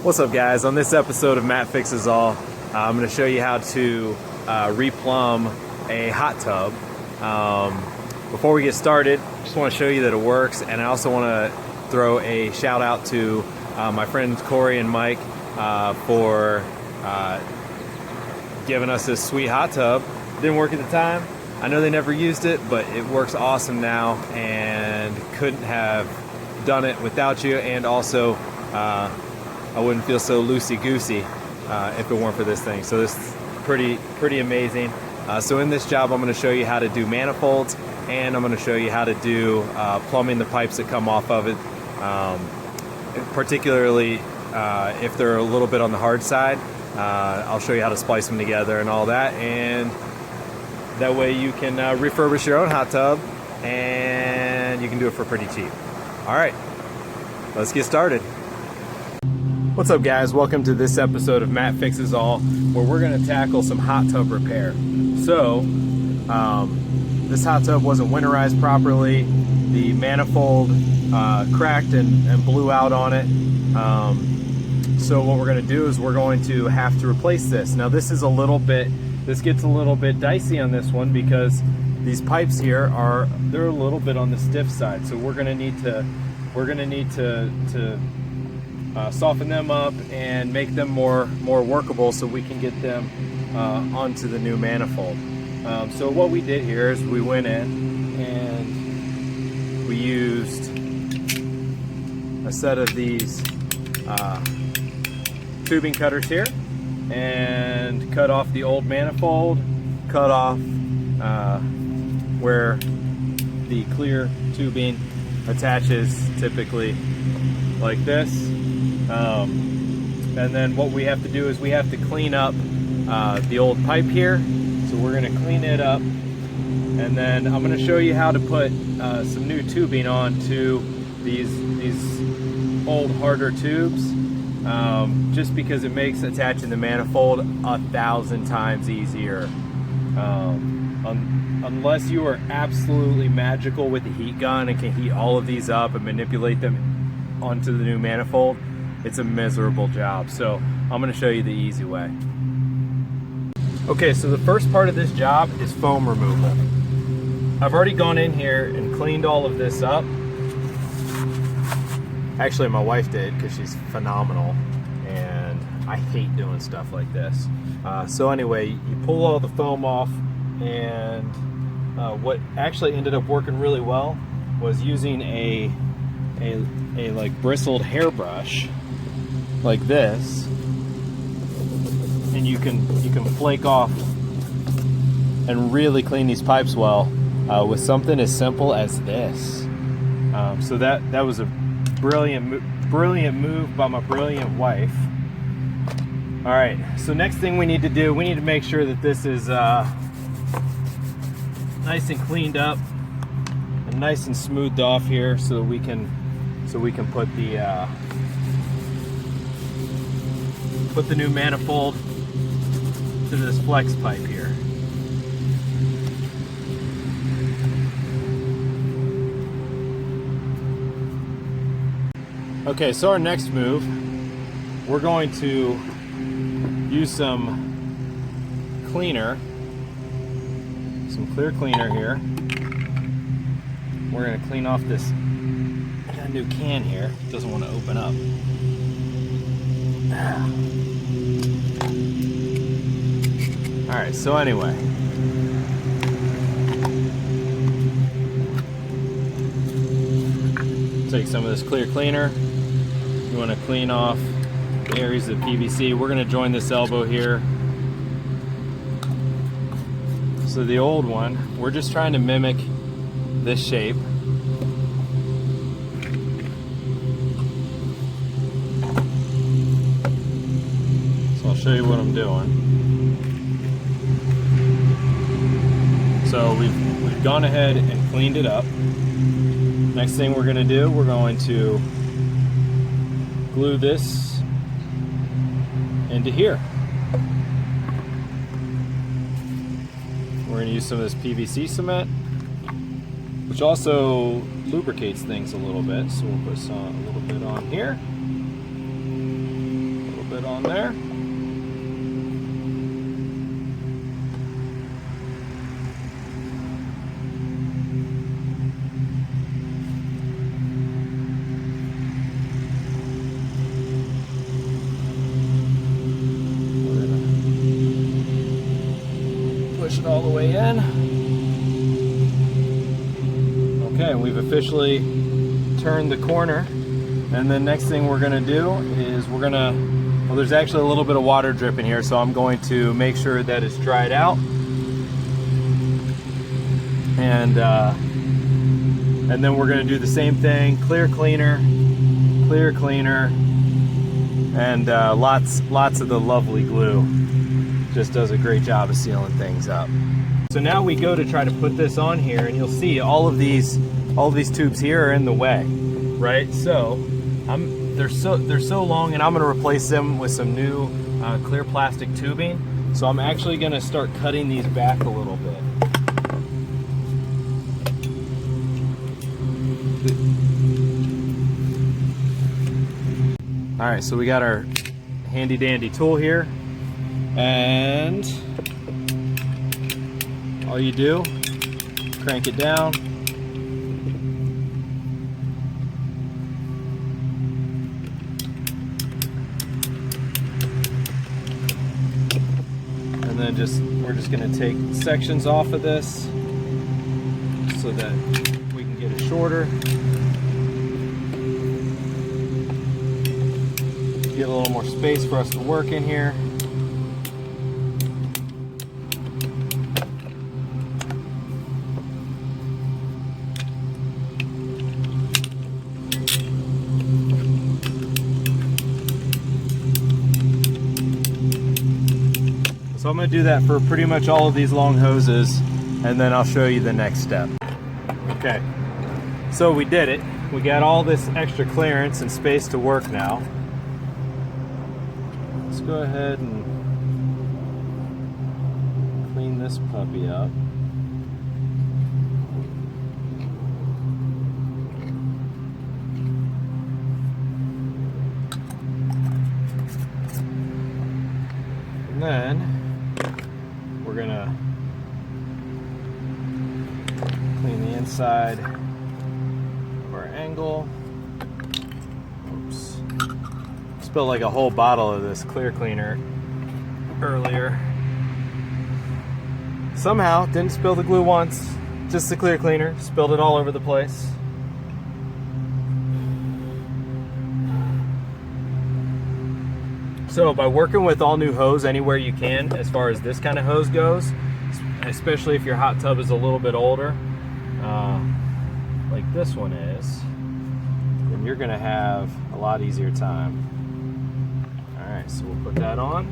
What's up, guys? On this episode of Matt Fixes All, I'm going to show you how to replumb a hot tub. Before we get started, just want to show you that it works, and I also want to throw a shout out to my friends Corey and Mike for giving us this sweet hot tub. Didn't work at the time. I know they never used it, but it works awesome now, and couldn't have done it without you. And also, I wouldn't feel so loosey-goosey if it weren't for this thing. So this is pretty amazing. So in this job, I'm going to show you how to do manifolds, and I'm going to show you how to do plumbing the pipes that come off of it, particularly if they're a little bit on the hard side. I'll show you how to splice them together and all that, and that way you can refurbish your own hot tub, and you can do it for pretty cheap. All right, let's get started. What's up, guys? Welcome to this episode of Matt Fixes All, where we're going to tackle some hot tub repair. So, this hot tub wasn't winterized properly. The manifold cracked and blew out on it. So what we're going to do is we're going to have to replace this. Now this gets a little bit dicey on this one, because these pipes here they're a little bit on the stiff side. So we're going to need to soften them up and make them more workable, so we can get them onto the new manifold. So what we did here is we went in and we used a set of these tubing cutters here and cut off the old manifold, cut off where the clear tubing attaches, typically like this. And then what we have to do is we have to clean up the old pipe here. So we're going to clean it up, and then I'm going to show you how to put some new tubing onto these old harder tubes, just because it makes attaching the manifold 1,000 times easier. Unless you are absolutely magical with the heat gun and can heat all of these up and manipulate them onto the new manifold, it's a miserable job. So I'm going to show you the easy way. Okay, so the first part of this job is foam removal. I've already gone in here and cleaned all of this up. Actually, my wife did, because she's phenomenal, and I hate doing stuff like this. So anyway, you pull all the foam off, and what actually ended up working really well was using a like bristled hairbrush like this, and you can flake off and really clean these pipes well with something as simple as this. So that was a brilliant move by my brilliant wife. All right, so next thing we need to do, we need to make sure that this is nice and cleaned up and nice and smoothed off here, so that we can put the new manifold to this flex pipe here. Okay, so our next move, we're going to use some cleaner, some clear cleaner here. We're going to clean off this. I got a new can here, it doesn't want to open up. Alright, so anyway, take some of this clear cleaner. You want to clean off the areas of PVC. We're going to join this elbow here. So the old one, we're just trying to mimic this shape. So I'll show you what I'm doing. So we've gone ahead and cleaned it up. Next thing we're going to do, we're going to glue this into here. We're going to use some of this PVC cement, which also lubricates things a little bit. So we'll put a little bit on here. bit on there. Push it all the way in. Okay, we've officially turned the corner, and then next thing we're gonna do is well, there's actually a little bit of water dripping here, so I'm going to make sure that it's dried out, and then we're gonna do the same thing, clear cleaner, and lots of the lovely glue. Just does a great job of sealing things up. So now we go to try to put this on here, and you'll see all of these tubes here are in the way, right? So they're so long, and I'm going to replace them with some new clear plastic tubing. So I'm actually going to start cutting these back a little bit. All right, so we got our handy dandy tool here. And all you do, crank it down, and then we're just going to take sections off of this so that we can get it shorter, get a little more space for us to work in here. So I'm going to do that for pretty much all of these long hoses, and then I'll show you the next step. Okay, so we did it. We got all this extra clearance and space to work now. Let's go ahead and clean this puppy up. And then we're gonna clean the inside of our angle. Oops. Spilled like a whole bottle of this clear cleaner earlier. Somehow didn't spill the glue once, just the clear cleaner, spilled it all over the place. So by working with all new hose anywhere you can, as far as this kind of hose goes, especially if your hot tub is a little bit older, like this one is, then you're gonna have a lot easier time. All right, so we'll put that on.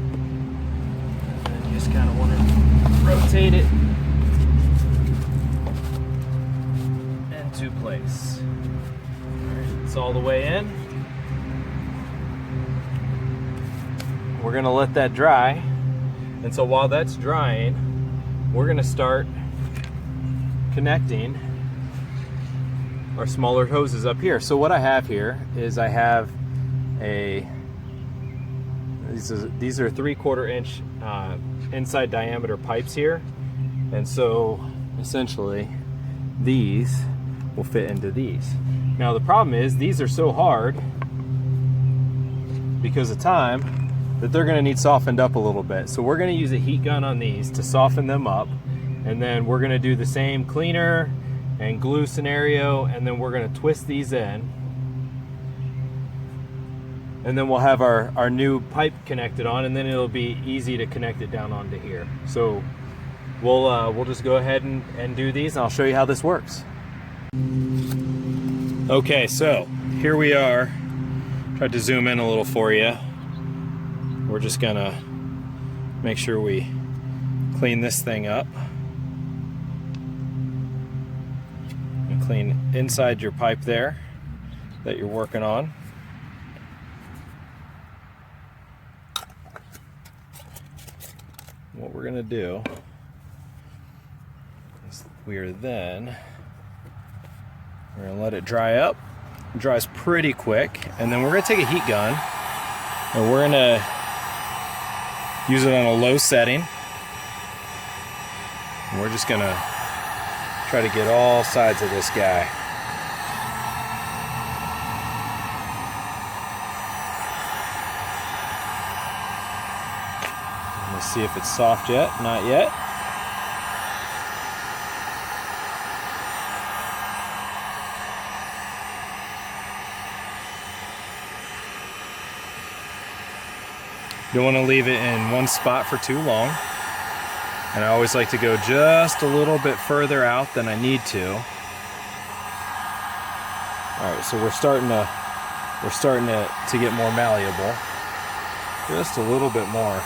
And you just kind of want to rotate it into place. All right, it's all the way in. We're gonna let that dry, and so while that's drying, we're gonna start connecting our smaller hoses up here. So what I have here is I have these are 3/4 inch inside diameter pipes here, and so essentially these will fit into these. Now the problem is these are so hard because of time that they're gonna need softened up a little bit. So we're gonna use a heat gun on these to soften them up, and then we're gonna do the same cleaner and glue scenario, and then we're gonna twist these in, and then we'll have our new pipe connected on, and then it'll be easy to connect it down onto here. So we'll just go ahead and do these, and I'll show you how this works. Okay, so here we are. Tried to zoom in a little for you. We're just gonna make sure we clean this thing up and clean inside your pipe there that you're working on. What we're gonna do is we're gonna let it dry up. It dries pretty quick, and then we're gonna take a heat gun and we're gonna Use it on a low setting. And we're just gonna try to get all sides of this guy. Let's see if it's soft yet. Not yet. Don't want to leave it in one spot for too long. And I always like to go just a little bit further out than I need to. All right, so we're starting to get more malleable. Just a little bit more.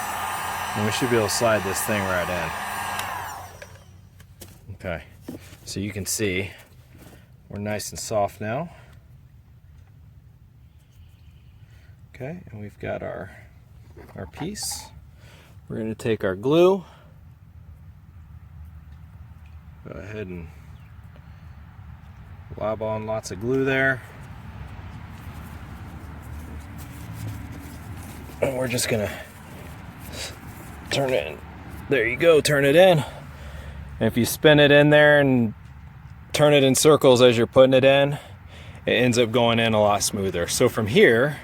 And we should be able to slide this thing right in. Okay, so you can see we're nice and soft now. Okay, and we've got our piece. We're going to take our glue. Go ahead and lob on lots of glue there. And we're just going to turn it in. There you go, turn it in. And if you spin it in there and turn it in circles as you're putting it in, it ends up going in a lot smoother. So from here,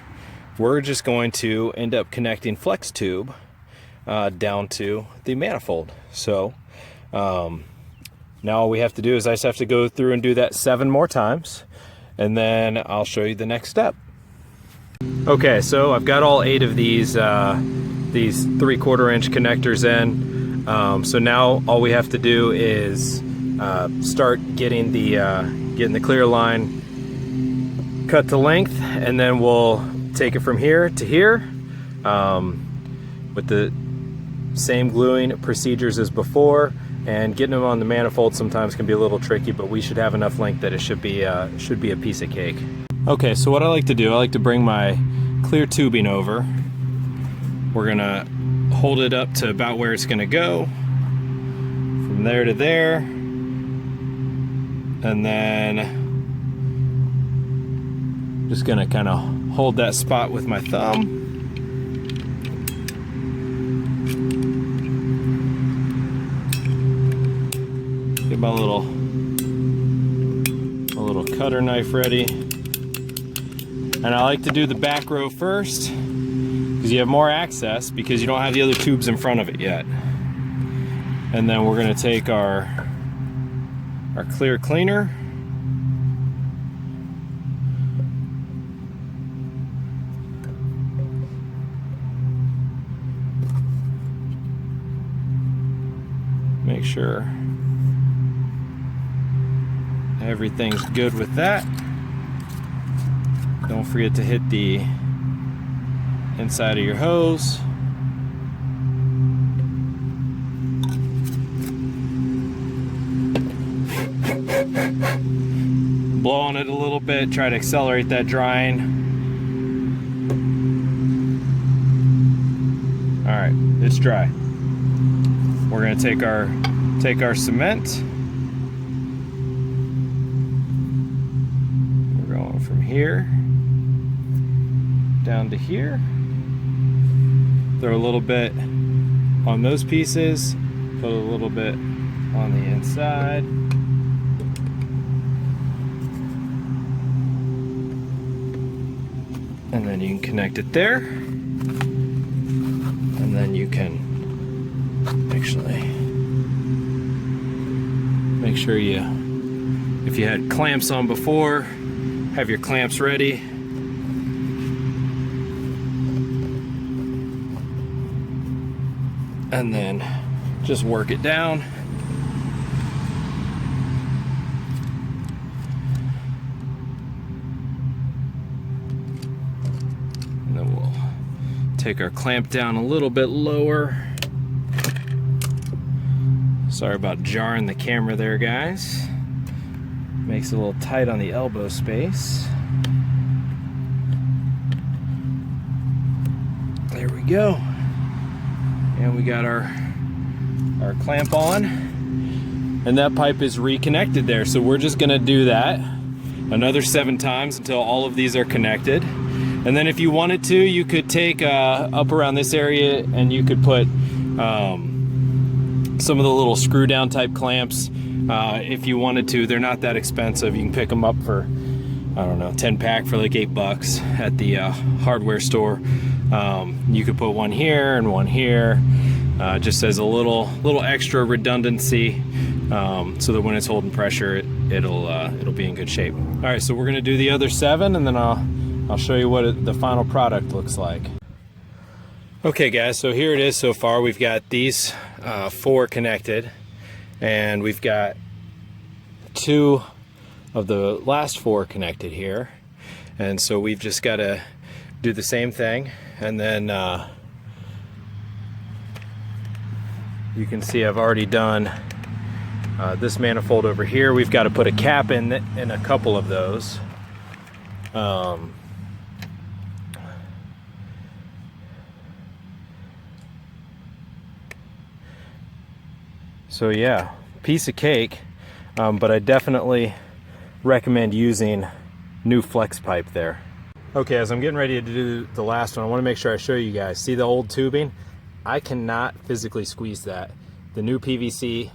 we're just going to end up connecting flex tube down to the manifold. So now all we have to do is I just have to go through and do that 7 more times, and then I'll show you the next step. Okay, so I've got all 8 of these 3/4 inch connectors in. So now all we have to do is start getting the clear line cut to length, and then we'll take it from here to here with the same gluing procedures as before. And getting them on the manifold sometimes can be a little tricky, but we should have enough length that it should be a piece of cake. Okay, so what I like to do, I like to bring my clear tubing over. We're gonna hold it up to about where it's gonna go, from there to there, and then just gonna kind of hold that spot with my thumb. Get my little cutter knife ready. And I like to do the back row first because you have more access because you don't have the other tubes in front of it yet. And then we're going to take our clear cleaner. Make sure everything's good with that. Don't forget to hit the inside of your hose. Blow on it a little bit, try to accelerate that drying. All right, it's dry. We're gonna take our cement. We're going from here down to here. Throw a little bit on those pieces, put a little bit on the inside. And then you can connect it there. And then you can actually make sure if you had clamps on before, have your clamps ready. And then just work it down. And then we'll take our clamp down a little bit lower. Sorry about jarring the camera there, guys. Makes it a little tight on the elbow space. There we go. And we got our clamp on. And that pipe is reconnected there. So we're just gonna do that another 7 times until all of these are connected. And then if you wanted to, you could take up around this area and you could put some of the little screw down type clamps if you wanted to. They're not that expensive. You can pick them up for, I don't know, 10 pack for like $8 at the hardware store. You could put one here and one here, just as a little extra redundancy, so that when it's holding pressure, it'll be in good shape. All right, so we're gonna do the other 7, and then I'll show you what the final product looks like. Okay guys, so here it is so far. We've got these 4 connected, and we've got 2 of the last 4 connected here. And so we've just got to do the same thing. And then you can see I've already done this manifold over here. We've got to put a cap in a couple of those. So yeah, piece of cake, but I definitely recommend using new flex pipe there. Okay, as I'm getting ready to do the last one, I want to make sure I show you guys. See the old tubing? I cannot physically squeeze that. The new PVC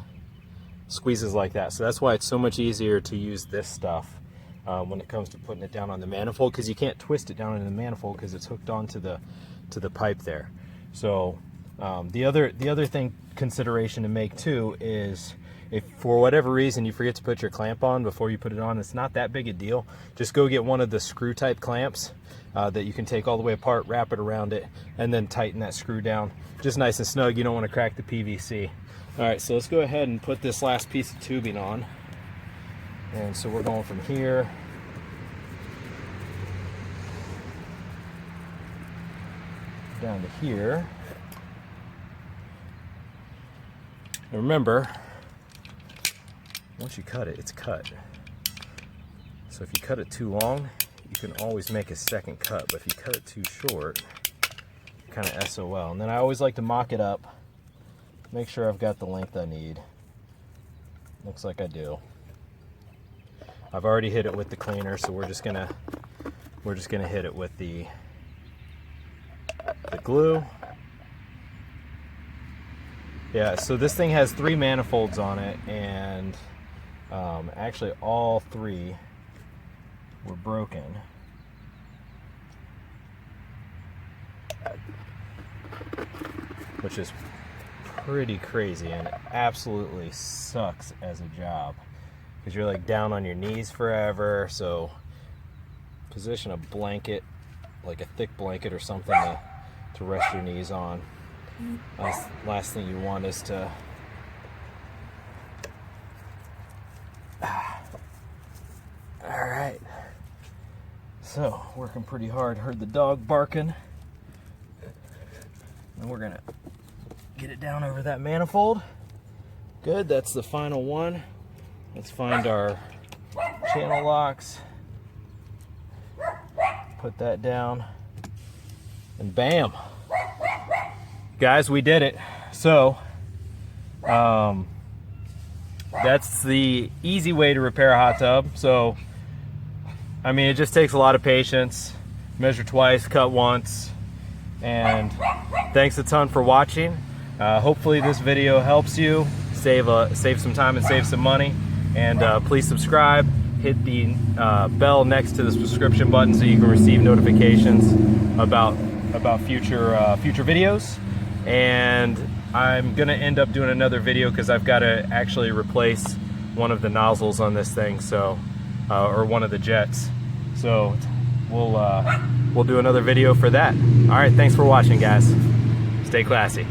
squeezes like that, so that's why it's so much easier to use this stuff when it comes to putting it down on the manifold, because you can't twist it down into the manifold because it's hooked onto the pipe there. So the other consideration to make too is, if for whatever reason you forget to put your clamp on before you put it on, it's not that big a deal. Just go get one of the screw type clamps that you can take all the way apart, wrap it around it, and then tighten that screw down just nice and snug. You don't want to crack the PVC. All right, so let's go ahead and put this last piece of tubing on. And so we're going from here down to here. And remember, once you cut it, it's cut. So if you cut it too long, you can always make a second cut, but if you cut it too short, kind of SOL. And then I always like to mock it up, make sure I've got the length I need. Looks like I do. I've already hit it with the cleaner, so we're just gonna hit it with the glue. Yeah, so this thing has 3 manifolds on it, and actually all 3 were broken. Which is pretty crazy and absolutely sucks as a job, because you're like down on your knees forever. So position a blanket, like a thick blanket or something to rest your knees on. Last thing you want is to all right, so working pretty hard. Heard the dog barking, and we're gonna get it down over that manifold. Good, that's the final one. Let's find our channel locks, put that down, and bam, guys, we did it. So that's the easy way to repair a hot tub. So I mean, it just takes a lot of patience. Measure twice, cut once, and thanks a ton for watching. Hopefully this video helps you save some time and save some money. And please subscribe, hit the bell next to the subscription button so you can receive notifications about future videos. And I'm gonna end up doing another video because I've got to actually replace one of the nozzles on this thing, so or one of the jets. So we'll do another video for that. All right, thanks for watching, guys. Stay classy.